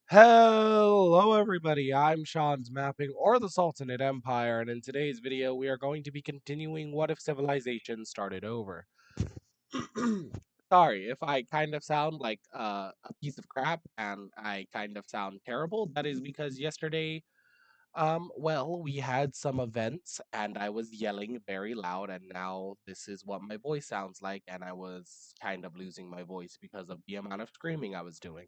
Hello, everybody. I'm Sean's Mapping or the Sultanate Empire, and in today's video, we are going to be continuing What If Civilization Started Over. Sorry if I kind of sound like a piece of crap and I kind of sound terrible. That is because yesterday, we had some events and I was yelling very loud, and now this is what my voice sounds like, and I was kind of losing my voice because of the amount of screaming I was doing.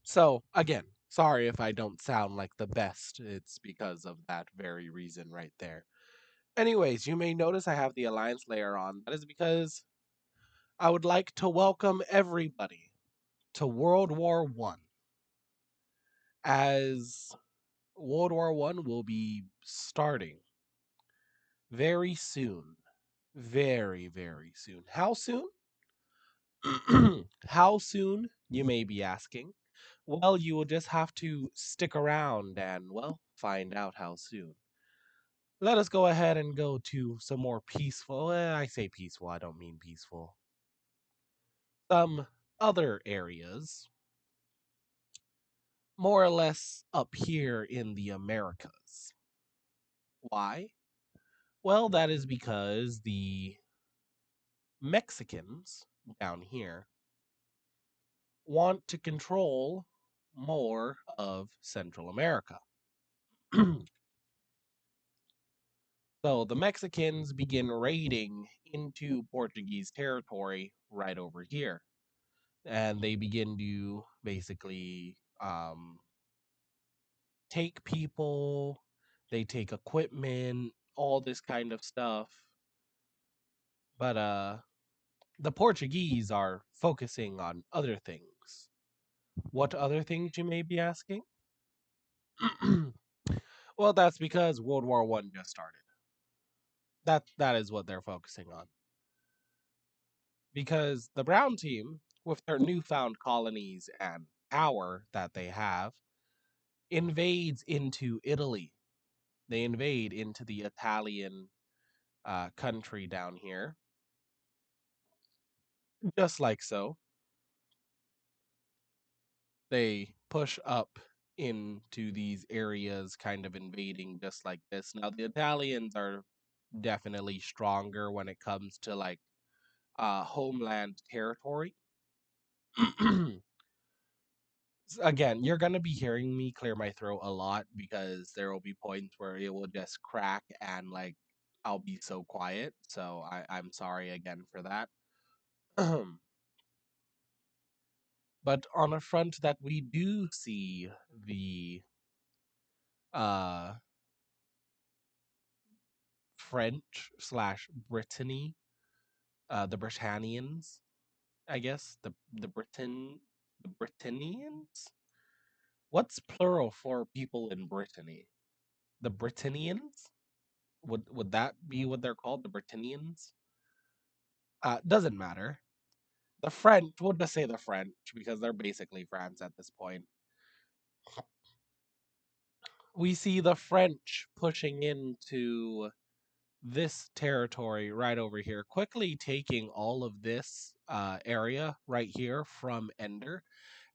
So, again, sorry if I don't sound like the best. It's because of that very reason right there. Anyways, you may notice I have the alliance layer on. That is because I would like to welcome everybody to World War One, as World War One will be starting very soon. Very, very soon. How soon? How soon, you may be asking? Well, you will just have to stick around and, find out how soon. Let us go ahead and go to some more peaceful. I say peaceful, I don't mean peaceful. Some other areas, more or less up here in the Americas. Why? Well, that is because the Mexicans down here want to control more of Central America. So the Mexicans begin raiding into Portuguese territory right over here. And they begin to basically take people, they take equipment, all this kind of stuff. But the Portuguese are focusing on other things. What other things, you may be asking? Well, that's because World War One just started. That is what they're focusing on. Because the Brown team, with their newfound colonies and power that they have, invades into Italy. They invade into the Italian country down here, just like so. They push up into these areas, kind of invading just like this. Now, the Italians are definitely stronger when it comes to like homeland territory. Again, you're going to be hearing me clear my throat a lot because there will be points where it will just crack and like I'll be so quiet. So I'm sorry again for that. But on a front that we do see the uh, French slash Brittany, the Britannians, I guess the Britannians. What's plural for people in Brittany? The Britannians? Would that be what they're called? The Britannians? Doesn't matter. The French, we'll just say the French because they're basically France at this point. We see the French pushing into this territory right over here, quickly taking all of this area right here from Ender.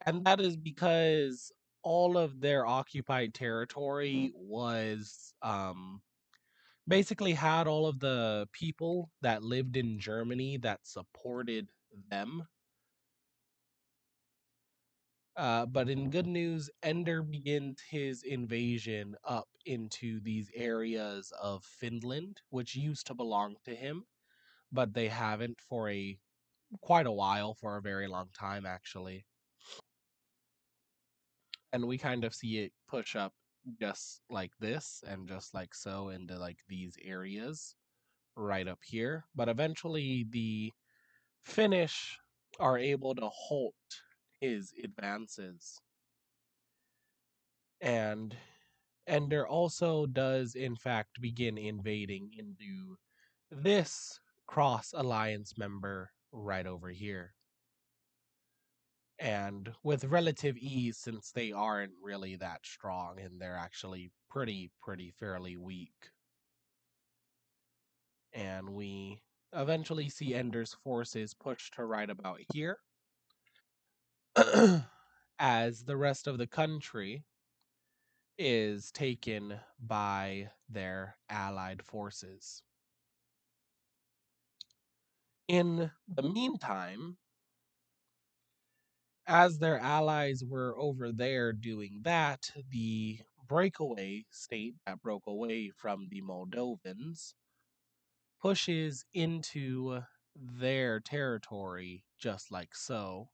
And that is because all of their occupied territory was basically had all of the people that lived in Germany that supported them. But in good news, Ender begins his invasion up into these areas of Finland, which used to belong to him, but they haven't for a quite a while, for a very long time actually. And we kind of see it push up just like this and just like so into like these areas right up here. But eventually the Finnish are able to halt his advances. And Ender also does in fact begin invading into this cross alliance member right over here. And with relative ease, since they aren't really that strong and they're actually pretty fairly weak. And we eventually see Ender's forces pushed to right about here. as the rest of the country is taken by their allied forces. In the meantime, as their allies were over there doing that, the breakaway state that broke away from the Moldovans pushes into their territory just like so.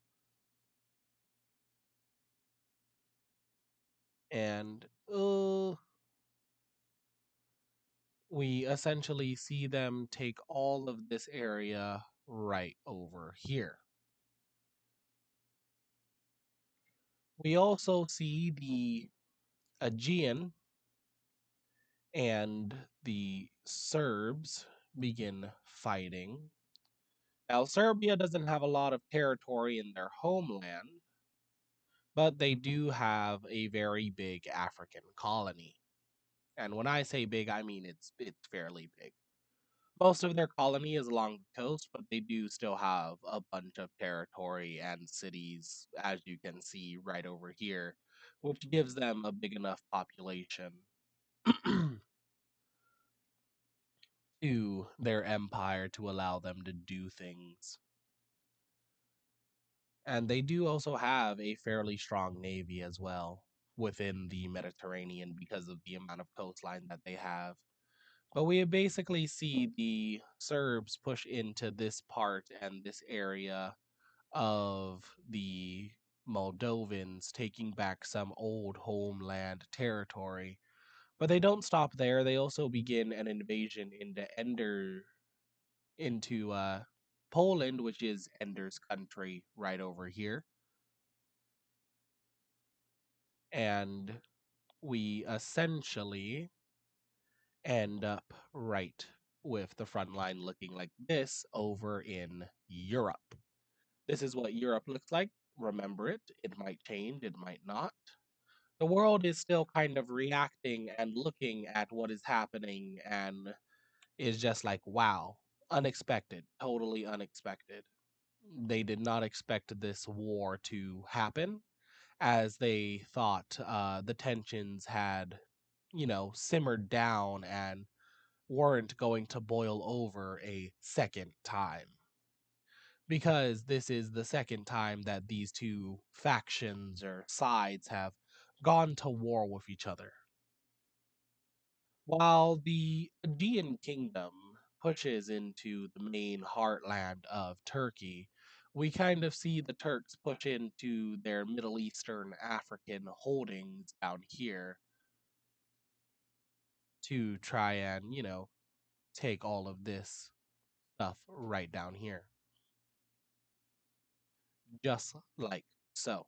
And we essentially see them take all of this area right over here. We also see the Aegean and the Serbs begin fighting. Now, Serbia doesn't have a lot of territory in their homeland, but they do have a very big African colony. And when I say big, I mean it's fairly big. Most of their colony is along the coast, but they do still have a bunch of territory and cities, as you can see right over here, which gives them a big enough population to their empire to allow them to do things. And they do also have a fairly strong navy as well within the Mediterranean because of the amount of coastline that they have. But we basically see the Serbs push into this part and this area of the Moldovans, taking back some old homeland territory. But they don't stop there. They also begin an invasion into Poland, which is Ender's country right over here. And we essentially end up right with the front line looking like this over in Europe. This is what Europe looks like. Remember it. It might change, it might not. The world is still kind of reacting and looking at what is happening and is just like, wow, unexpected, totally unexpected. They did not expect this war to happen, as they thought the tensions had, simmered down and weren't going to boil over a second time. Because this is the second time that these two factions or sides have gone to war with each other. While the Aegean kingdom pushes into the main heartland of Turkey, we kind of see the Turks push into their Middle Eastern African holdings down here to try and, take all of this stuff right down here. Just like so.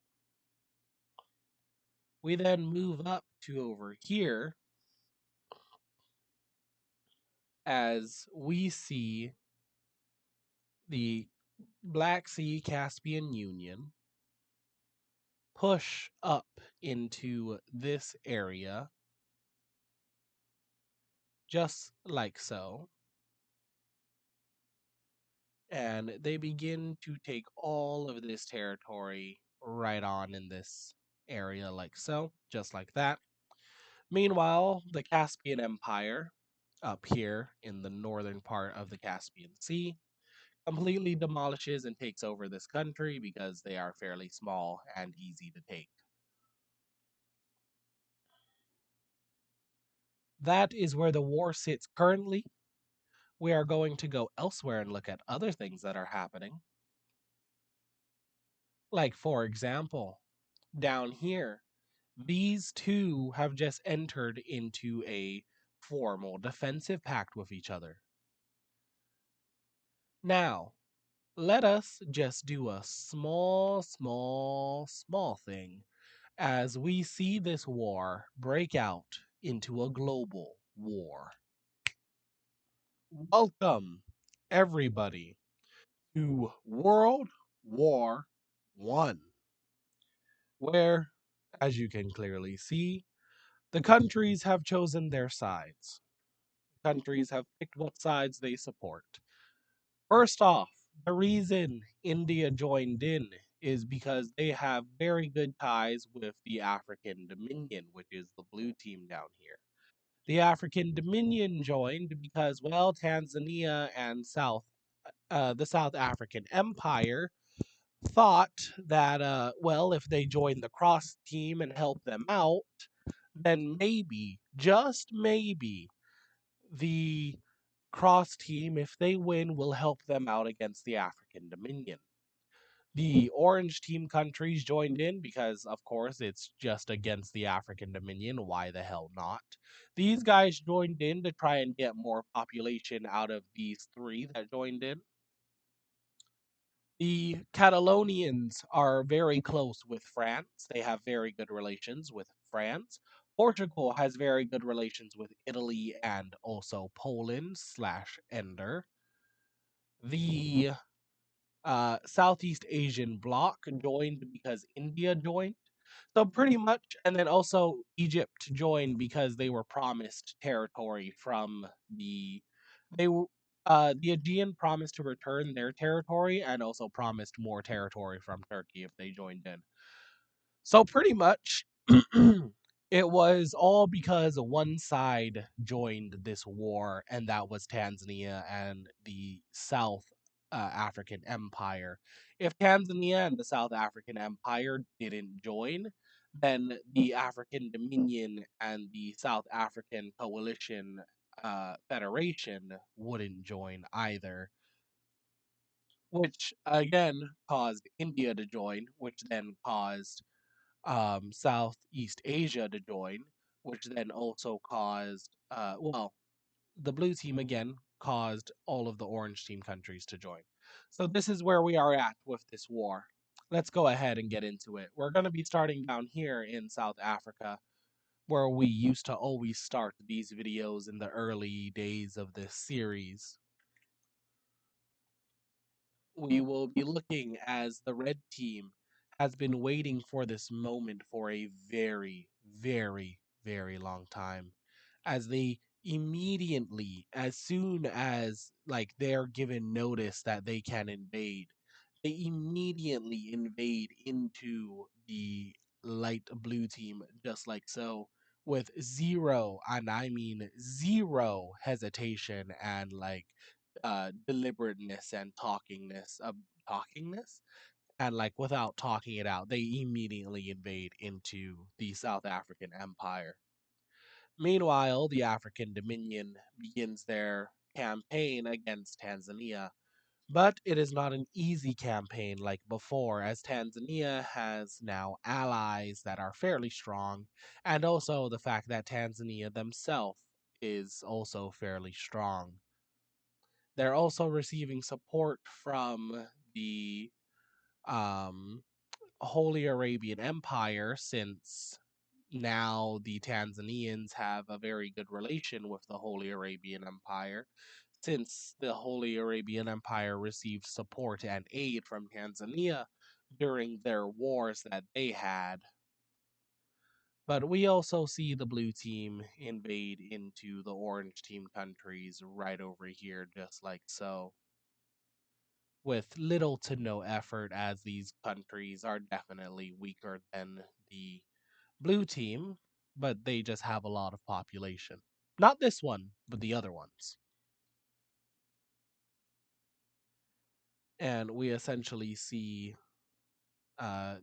We then move up to over here as we see the Black Sea Caspian Union push up into this area, just like so. And they begin to take all of this territory right on in this area, like so, just like that. Meanwhile, the Caspian Empire, up here in the northern part of the Caspian Sea, completely demolishes and takes over this country because they are fairly small and easy to take. That is where the war sits currently. We are going to go elsewhere and look at other things that are happening. Like, for example, down here, these two have just entered into a formal defensive pact with each other. Now, let us just do a small thing as we see this war break out into a global war. Welcome, everybody, to World War One, where, as you can clearly see, the countries have chosen their sides. Countries have picked what sides they support. First off, the reason India joined in is because they have very good ties with the African Dominion, which is the blue team down here. The African Dominion joined because, well, Tanzania and the South African Empire thought that, well, if they join the cross team and help them out, then maybe, just maybe, the cross team, if they win, will help them out against the African Dominion. The orange team countries joined in because, of course, it's just against the African Dominion. Why the hell not? These guys joined in to try and get more population out of these three that joined in. The Catalonians are very close with France. They have very good relations with France. Portugal has very good relations with Italy and also Poland slash Ender. The Southeast Asian bloc joined because India joined. So pretty much, and then also Egypt joined because they were promised territory from they were the Aegean promised to return their territory and also promised more territory from Turkey if they joined in. So pretty much, it was all because one side joined this war, and that was Tanzania and the South African Empire. If Tanzania and the South African Empire didn't join, then the African Dominion and the South African Coalition Federation wouldn't join either, which again caused India to join, which then caused Southeast Asia to join, which then also caused, well, the blue team again caused all of the orange team countries to join. So this is where we are at with this war. Let's go ahead and get into it. We're going to be starting down here in South Africa, where we used to always start these videos in the early days of this series. We will be looking as the red team has been waiting for this moment for a very, very, very long time. As they immediately, as soon as like they're given notice that they can invade, they immediately invade into the light blue team, just like so, with zero, and I mean zero hesitation and like deliberateness and talkingness, and like without talking it out, they immediately invade into the South African Empire. Meanwhile, the African Dominion begins their campaign against Tanzania, but it is not an easy campaign like before, as Tanzania has now allies that are fairly strong, and also the fact that Tanzania themselves is also fairly strong. They're also receiving support from the um, Holy Arabian Empire, since now the Tanzanians have a very good relation with the Holy Arabian Empire, since the Holy Arabian Empire received support and aid from Tanzania during their wars that they had. But we also see the blue team invade into the orange team countries right over here, just like so, with little to no effort, as these countries are definitely weaker than the blue team, but they just have a lot of population. Not this one, but the other ones. And we essentially see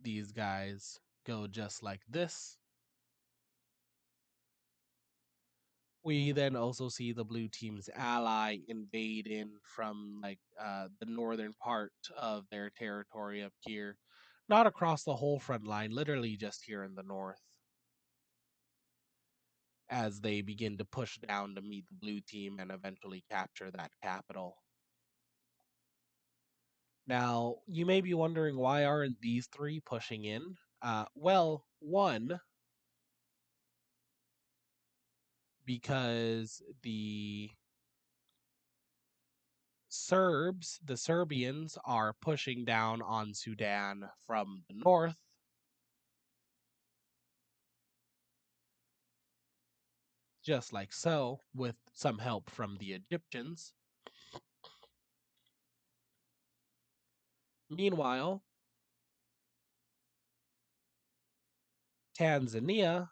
these guys go just like this. We then also see the blue team's ally invade in from like the northern part of their territory up here. Not across the whole front line, literally just here in the north, as they begin to push down to meet the blue team and eventually capture that capital. Now, you may be wondering, why aren't these three pushing in? Well, one, because the Serbians, are pushing down on Sudan from the north, just like so, with some help from the Egyptians. Meanwhile, Tanzania,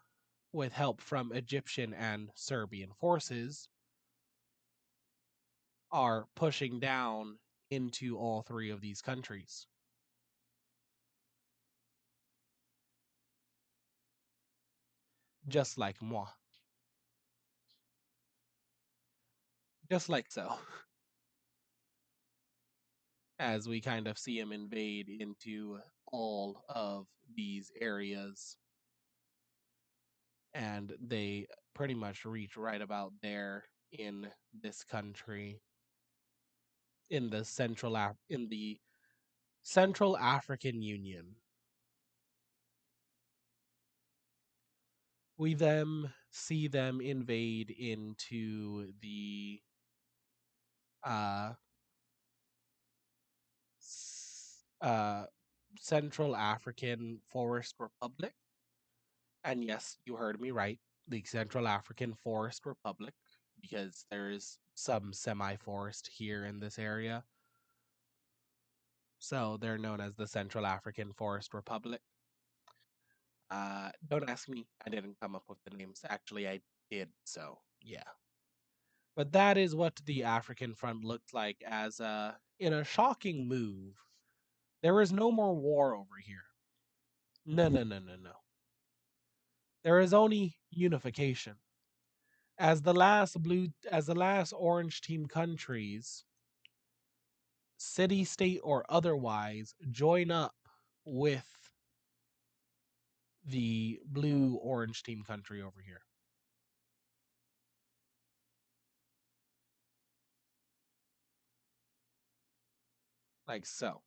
with help from Egyptian and Serbian forces, are pushing down into all three of these countries. Just like moi. Just like so. As we kind of see him invade into all of these areas. And they pretty much reach right about there in this country, in the Central African Union. We then see them invade into the uh, uh, Central African Forest Republic. And yes, you heard me right. The Central African Forest Republic, because there is some semi forest here in this area. So they're known as the Central African Forest Republic. Don't ask me. I didn't come up with the names. Actually, I did. So, yeah. But that is what the African front looked like as in a shocking move. There is no more war over here. No, no, no, no, no. There is only unification. As the last orange team countries, city, state, or otherwise, join up with the blue orange team country over here. Like so.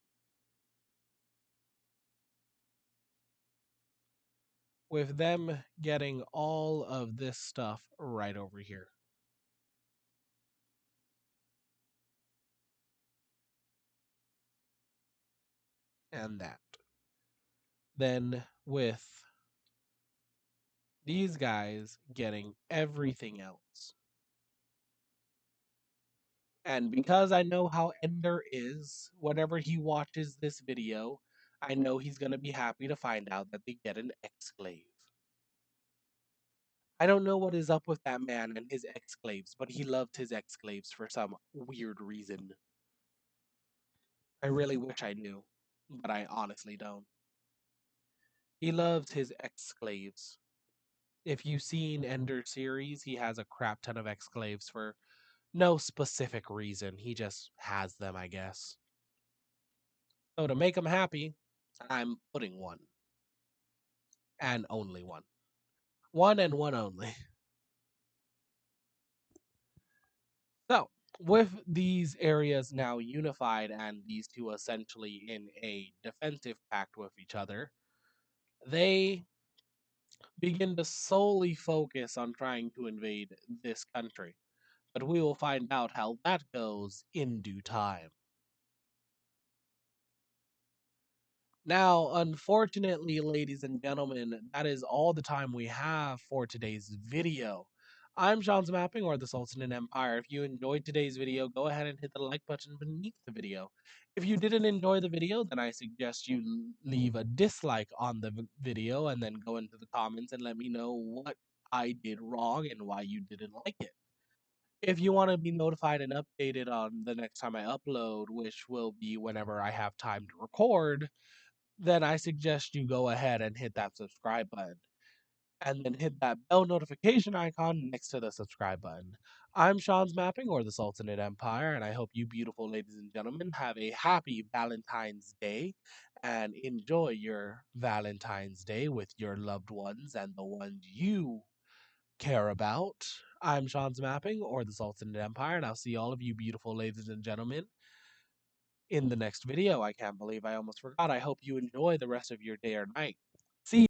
With them getting all of this stuff right over here. And that. Then with these guys getting everything else. And because I know how Ender is, whenever he watches this video, I know he's going to be happy to find out that they get an exclave. I don't know what is up with that man and his exclaves, but he loved his exclaves for some weird reason. I really wish I knew, but I honestly don't. He loves his exclaves. If you've seen Ender's series, he has a crap ton of exclaves for no specific reason. He just has them, I guess. So to make him happy, I'm putting one. And only one. One and one only. So, with these areas now unified and these two essentially in a defensive pact with each other, they begin to solely focus on trying to invade this country. But we will find out how that goes in due time. Now, unfortunately, ladies and gentlemen, that is all the time we have for today's video. I'm Sean's Mapping, or the Sultan Empire. If you enjoyed today's video, go ahead and hit the like button beneath the video. If you didn't enjoy the video, then I suggest you leave a dislike on the video and then go into the comments and let me know what I did wrong and why you didn't like it. If you want to be notified and updated on the next time I upload, which will be whenever I have time to record, then I suggest you go ahead and hit that subscribe button. And then hit that bell notification icon next to the subscribe button. I'm Sean's Mapping, or the Sultanate Empire, and I hope you beautiful ladies and gentlemen have a happy Valentine's Day and enjoy your Valentine's Day with your loved ones and the ones you care about. I'm Sean's Mapping, or the Sultanate Empire, and I'll see all of you beautiful ladies and gentlemen in the next video. I can't believe I almost forgot. I hope you enjoy the rest of your day or night.